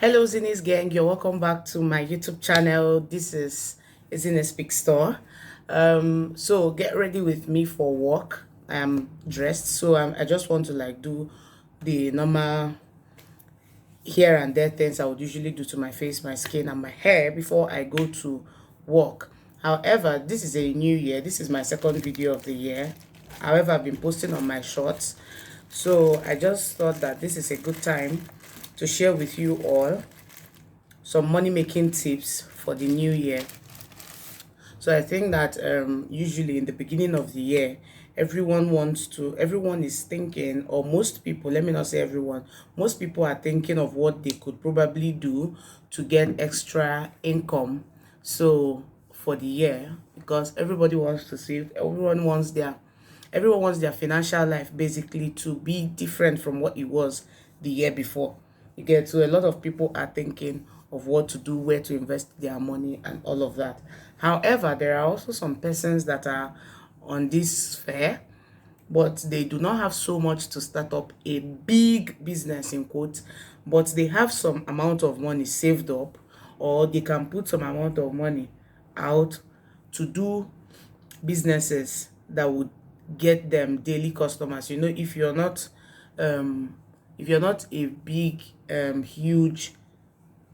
Hello, Ezinne's gang. You're welcome back to my YouTube channel. This is Ezinne-Speaks store. So get ready with me for work. I am dressed, so I just want to like do the normal here and there things I would usually do to my face, my skin, and my hair before I go to work. However, this is a new year. This is my second video of the year. However, I've been posting on my shorts, so I just thought that this is a good time to share with you all some money making tips for the new year. So I think that usually in the beginning of the year, everyone is thinking, or most people, let me not say everyone, most people are thinking of what they could probably do to get extra income. So for the year, because everybody wants to save, everyone wants their financial life basically to be different from what it was the year before. You get, so a lot of people are thinking of what to do, where to invest their money, and all of that. However, there are also some persons that are on this fair, but they do not have so much to start up a big business in quotes, but they have some amount of money saved up, or they can put some amount of money out to do businesses that would get them daily customers. You know, if you're not a big huge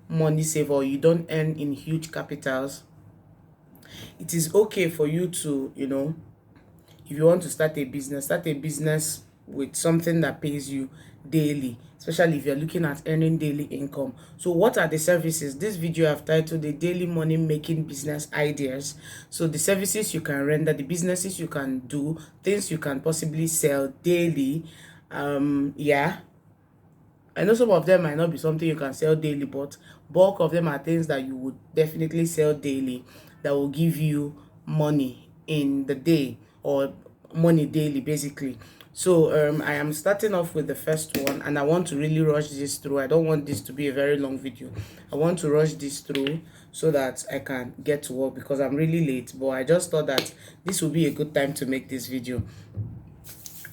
money saver, or you don't earn in huge capitals, it is okay for you to, if you want to start a business with something that pays you daily, especially if you're looking at earning daily income. So what are the services? This video I've titled the daily money making business ideas. So the services you can render, the businesses you can do, things you can possibly sell daily. Yeah, I know some of them might not be something you can sell daily, but bulk of them are things that you would definitely sell daily that will give you money in the day, or money daily basically. So I am starting off with the first one, and I want to really rush this through. I don't want this to be a very long video. I want to rush this through so that I can get to work, because I'm really late, but I just thought that this would be a good time to make this video.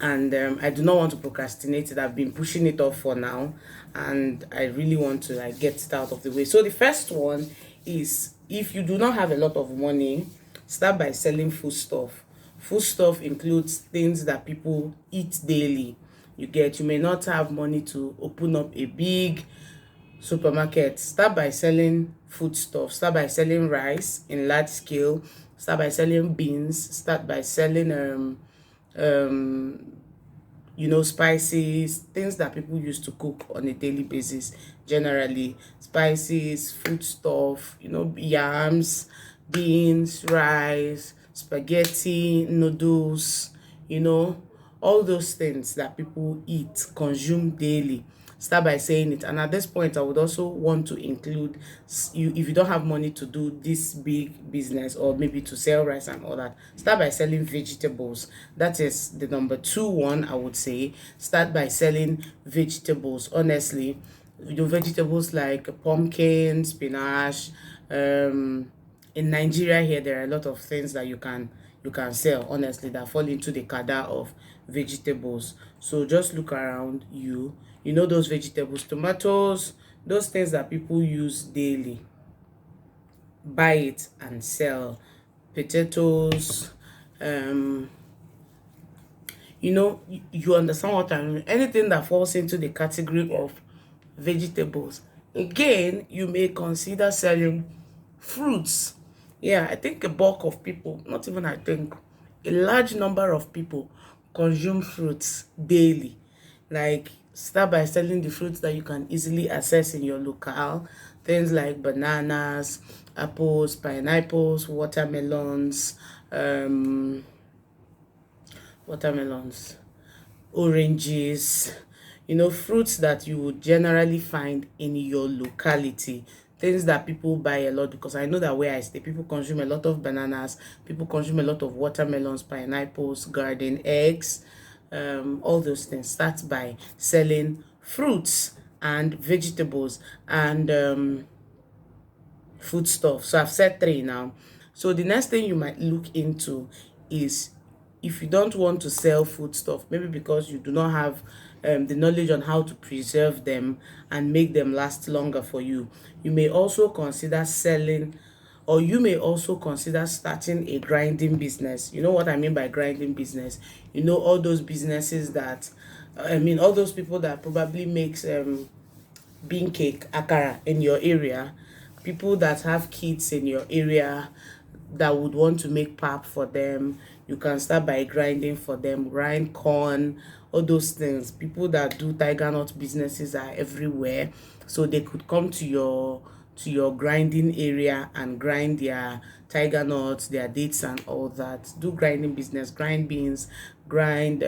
And I do not want to procrastinate it. I've been pushing it off for now, and I really want to like get it out of the way. So the first one is, if you do not have a lot of money, start by selling foodstuff. Foodstuff includes things that people eat daily. You may not have money to open up a big supermarket. Start by selling foodstuff. Start by selling rice in large scale. Start by selling beans. Start by selling spices, things that people use to cook on a daily basis. Generally, spices, food stuff, yams, beans, rice, spaghetti, noodles, all those things that people eat, consume daily. Start by saying it. And at this point, I would also want to include you, if you don't have money to do this big business, or maybe to sell rice and all that, start by selling vegetables. That is the number 2 one, I would say. Start by selling vegetables. Honestly, vegetables like pumpkin, spinach. In Nigeria here, there are a lot of things that you can sell, honestly, that fall into the cadre of vegetables. So just look around you. Those vegetables, tomatoes, those things that people use daily, buy it and sell. Potatoes, you understand what I mean. Anything that falls into the category of vegetables. Again, you may consider selling fruits. Yeah, I think a bulk of people, not even I think, a large number of people consume fruits daily. Like, start by selling the fruits that you can easily access in your locale. Things like bananas, apples, pineapples, watermelons, oranges, fruits that you would generally find in your locality, things that people buy a lot. Because I know that where I stay, people consume a lot of bananas, people consume a lot of watermelons, pineapples, garden eggs, all those things. Start by selling fruits and vegetables and food stuff. So I've said 3 now. So the next thing you might look into is, if you don't want to sell food stuff, maybe because you do not have the knowledge on how to preserve them and make them last longer for you. You may also consider selling, or you may also consider starting a grinding business. You know what I mean by grinding business? You know, all those businesses that, all those people that probably makes bean cake, akara in your area, people that have kids in your area that would want to make pap for them. You can start by grinding for them, grind corn, all those things. People that do tiger nut businesses are everywhere, so they could come to your grinding area and grind their tiger nuts, their dates and all that. Do grinding business, grind beans, grind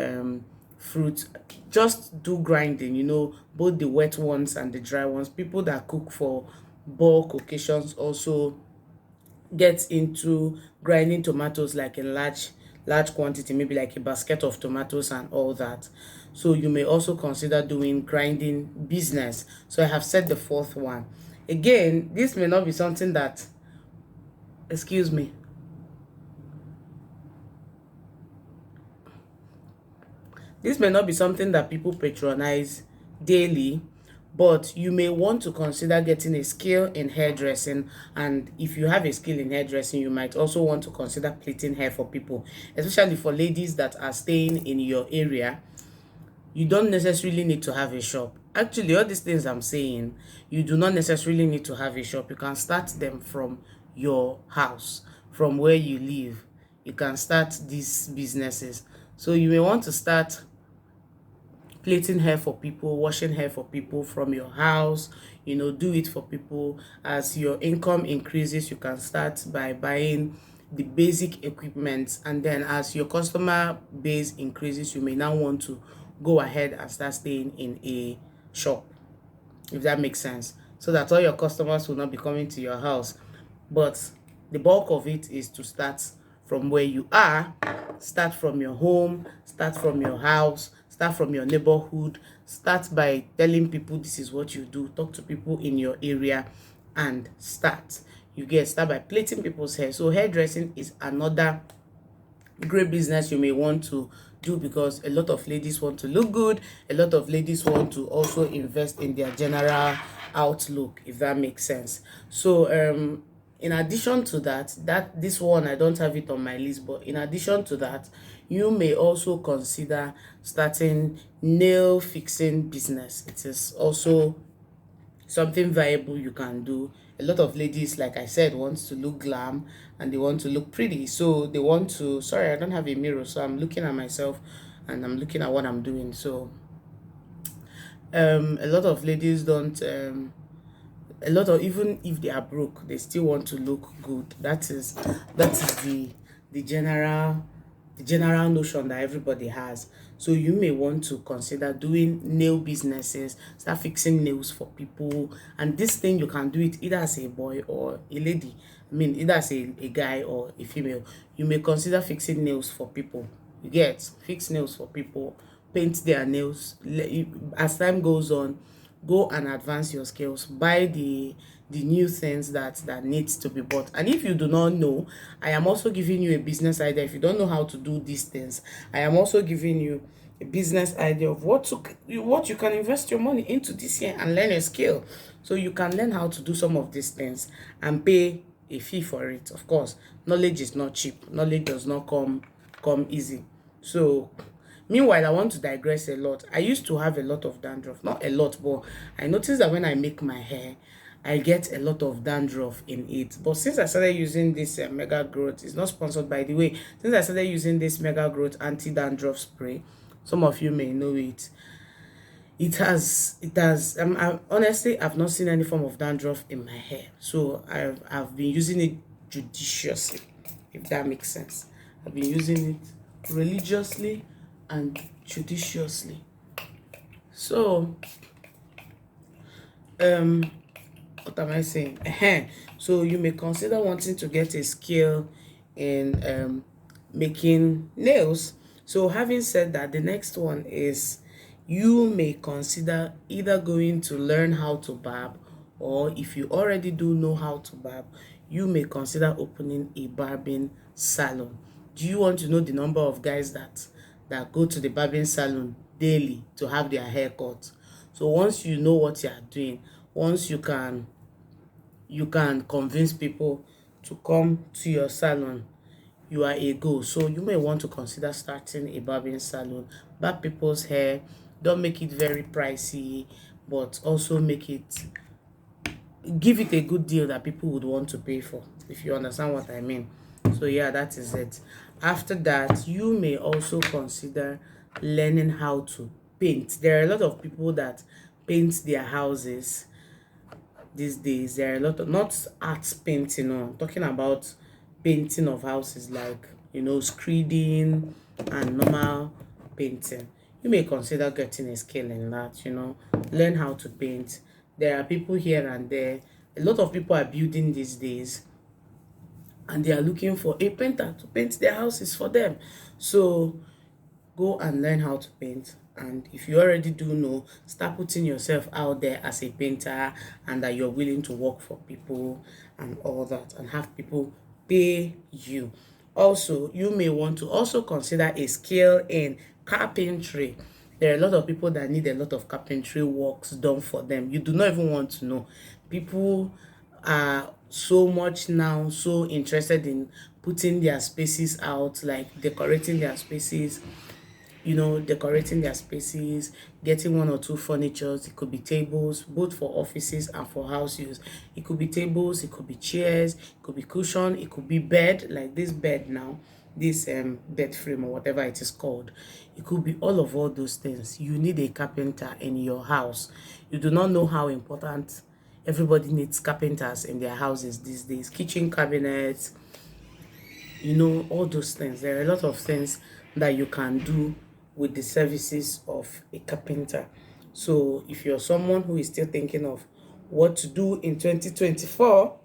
fruit, just do grinding, you know, both the wet ones and the dry ones. People that cook for bulk occasions also get into grinding tomatoes, like in large quantity, maybe like a basket of tomatoes and all that. So you may also consider doing grinding business. So I have said the fourth one. Again, this may not be something that, excuse me, this may not be something that people patronize daily, but you may want to consider getting a skill in hairdressing. And if you have a skill in hairdressing, you might also want to consider plaiting hair for people, especially for ladies that are staying in your area. You don't necessarily need to have a shop. Actually, all these things I'm saying, you do not necessarily need to have a shop. You can start them from your house, from where you live. You can start these businesses. So you may want to start plaiting hair for people, washing hair for people from your house. You know, do it for people. As your income increases, you can start by buying the basic equipment, and then as your customer base increases, you may now want to go ahead and start staying in a shop, if that makes sense, so that all your customers will not be coming to your house. But the bulk of it is to start from where you are, start from your home, start from your house, start from your neighborhood. Start by telling people this is what you do. Talk to people in your area and start. Start by plaiting people's hair. So hairdressing is another great business you may want to do, because a lot of ladies want to look good. A lot of ladies want to also invest in their general outlook, if that makes sense. So in addition to that this one, I don't have it on my list, but in addition to that, you may also consider starting nail fixing business. It is also something viable you can do. A lot of ladies, like I said, wants to look glam and they want to look pretty, so they want to, sorry, I don't have a mirror, so I'm looking at myself and I'm looking at what I'm doing. So a lot of ladies don't a lot of, even if they are broke, they still want to look good. That is the general notion that everybody has. So you may want to consider doing nail businesses, start fixing nails for people. And this thing, you can do it either as a boy or a lady. Either as a guy or a female. You may consider fixing nails for people. You get, fix nails for people, paint their nails. As time goes on, go and advance your skills. Buy the new things that needs to be bought. And if you do not know, I am also giving you a business idea. If you don't know how to do these things, I am also giving you a business idea of what you can invest your money into this year and learn a skill, so you can learn how to do some of these things and pay a fee for it. Of course, knowledge is not cheap. Knowledge does not come easy. So meanwhile, I want to digress a lot. I used to have a lot of dandruff. Not a lot, but I noticed that when I make my hair, I get a lot of dandruff in it. But since I started using this Mega Growth, it's not sponsored, by the way. Since I started using this Mega Growth anti-dandruff spray, some of you may know it. Honestly, I've not seen any form of dandruff in my hair. So I've been using it judiciously, if that makes sense. I've been using it religiously and judiciously. So what am I saying? So you may consider wanting to get a skill in making nails. So having said that, the next one is, you may consider either going to learn how to barb, or if you already do know how to barb, you may consider opening a barbing salon. Do you want to know the number of guys that go to the barbing salon daily to have their hair cut. So once you know what you are doing, once you can convince people to come to your salon, you are a go. So you may want to consider starting a barbing salon. Barb people's hair. Don't make it very pricey, but also give it a good deal that people would want to pay for, if you understand what I mean. So yeah, that is it. After that, you may also consider learning how to paint. There are a lot of people that paint their houses these days. There are a lot of, not art painting, no, I'm talking about painting of houses, like, screeding and normal painting. You may consider getting a skill in that, learn how to paint. There are people here and there. A lot of people are building these days, and they are looking for a painter to paint their houses for them. So go and learn how to paint. And if you already do know, start putting yourself out there as a painter, and that you're willing to work for people and all that, and have people pay you. Also, you may want to also consider a skill in carpentry. There are a lot of people that need a lot of carpentry works done for them. You do not even want to know. People are so much now so interested in putting their spaces out, like decorating their spaces, getting one or two furnitures. It could be tables, both for offices and for house use. It could be tables, it could be chairs, it could be cushion, it could be bed, like this bed now, this bed frame or whatever it is called. It could be all those things. You need a carpenter in your house. You do not know how important everybody needs carpenters in their houses these days. Kitchen cabinets, all those things. There are a lot of things that you can do with the services of a carpenter. So if you're someone who is still thinking of what to do in 2024,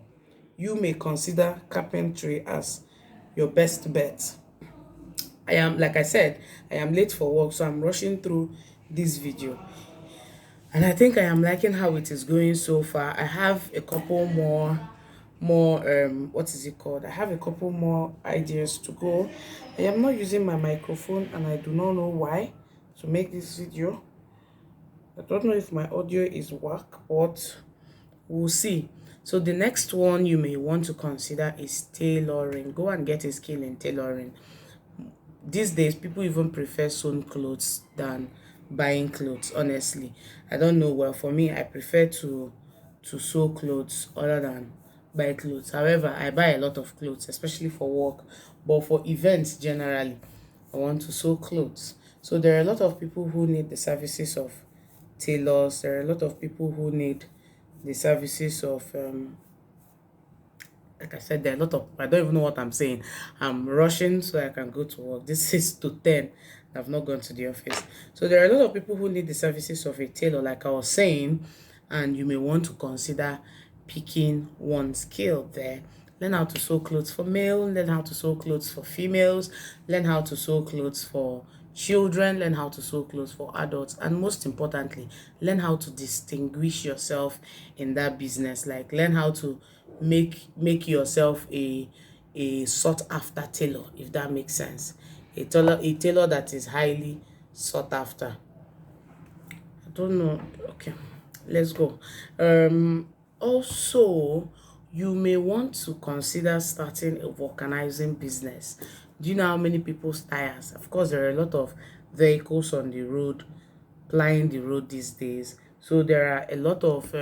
you may consider carpentry as your best bet. Like I said, I am late for work, so I'm rushing through this video. And I think I am liking how it is going so far. I have a couple more what is it called? I have a couple more ideas to go. I am not using my microphone, and I do not know why, to make this video. I don't know if my audio is whack, but we'll see. So the next one you may want to consider is tailoring. Go and get a skill in tailoring. These days, people even prefer sewn clothes than buying clothes, honestly. I don't know. Well, for me, I prefer to sew clothes other than buy clothes. However, I buy a lot of clothes, especially for work, but for events generally, I want to sew clothes. So there are a lot of people who need the services of tailors. There are a lot of people who need the services of like I said, there are a lot of, I don't even know what I'm saying. I'm rushing so I can go to work. This is to 10. I've not gone to the office. So there are a lot of people who need the services of a tailor, like I was saying, and you may want to consider picking one skill there. Learn how to sew clothes for male, learn how to sew clothes for females, learn how to sew clothes for children, learn how to sew clothes for adults, and most importantly, learn how to distinguish yourself in that business. Like, learn how to make yourself a sought after tailor, if that makes sense. A tailor that is highly sought after. I don't know. Okay, let's go. Also, you may want to consider starting a vulcanizing business. Do you know how many people's tires? Of course, there are a lot of vehicles on the road, plying the road these days. So there are a lot of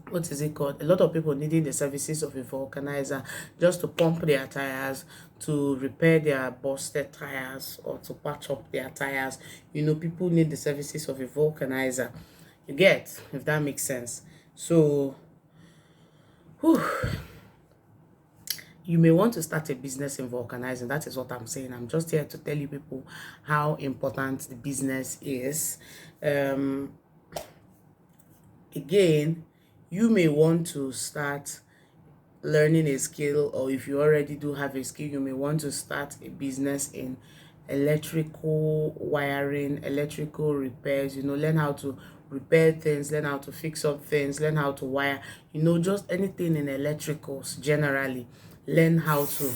what is it called? A lot of people needing the services of a vulcanizer, just to pump their tires, to repair their busted tires, or to patch up their tires. People need the services of a vulcanizer. You get, if that makes sense. So, you may want to start a business in vulcanizing. That is what I'm saying. I'm just here to tell you people how important the business is. Again, you may want to start learning a skill, or if you already do have a skill, you may want to start a business in electrical wiring, electrical repairs. Learn how to repair things, learn how to fix up things, learn how to wire, just anything in electricals generally. Learn how to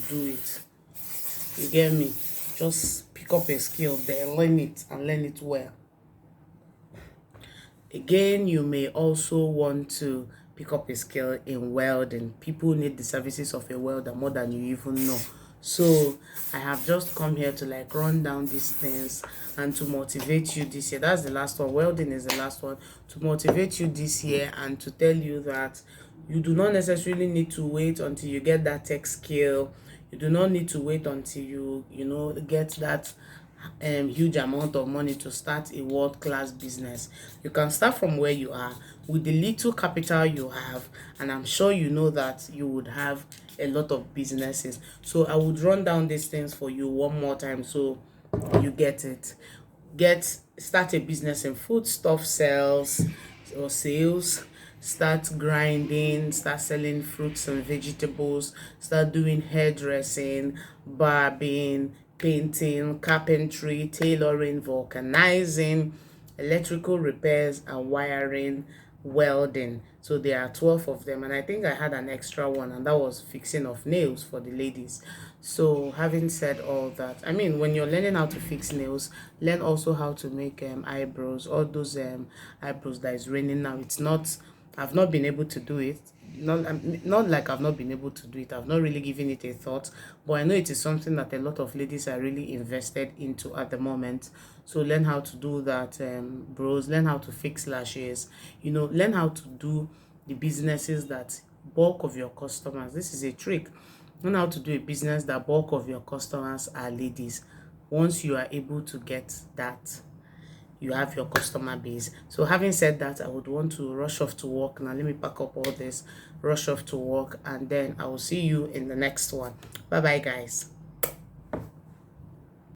do it. You get me? Just pick pick up a skill there, learn it and learn it well. Again, you may also want to pick up a skill in welding. People need the services of a welder more than you even know. So I have just come here to like run down these things and to motivate you this year. That's the last one. Welding is the last one. To motivate you this year and to tell you that you do not necessarily need to wait until you get that tech skill. You do not need to wait until you get that huge amount of money to start a world-class business. You can start from where you are with the little capital you have, and I'm sure you know that you would have a lot of businesses. So I would run down these things for you one more time so you get it. Start a business in food stuff sales or sales. Start grinding, start selling fruits and vegetables, start doing hairdressing, barbing, painting, carpentry, tailoring, vulcanizing, electrical repairs and wiring, welding. So there are 12 of them, and I think I had an extra one, and that was fixing of nails for the ladies. So having said all that, I mean, when you're learning how to fix nails, learn also how to make eyebrows. All those eyebrows that is raining now, it's not, I've not been able to do it. Not like I've not been able to do it. I've not really given it a thought, but I know it is something that a lot of ladies are really invested into at the moment. So learn how to do that, bros. Learn how to fix lashes. Learn how to do the businesses that bulk of your customers. This is a trick. Learn how to do a business that bulk of your customers are ladies. Once you are able to get that, you have your customer base. So having said that, I would want to rush off to work now. Let me pack up all this, rush off to work, and then I will see you in the next one. Bye bye, guys.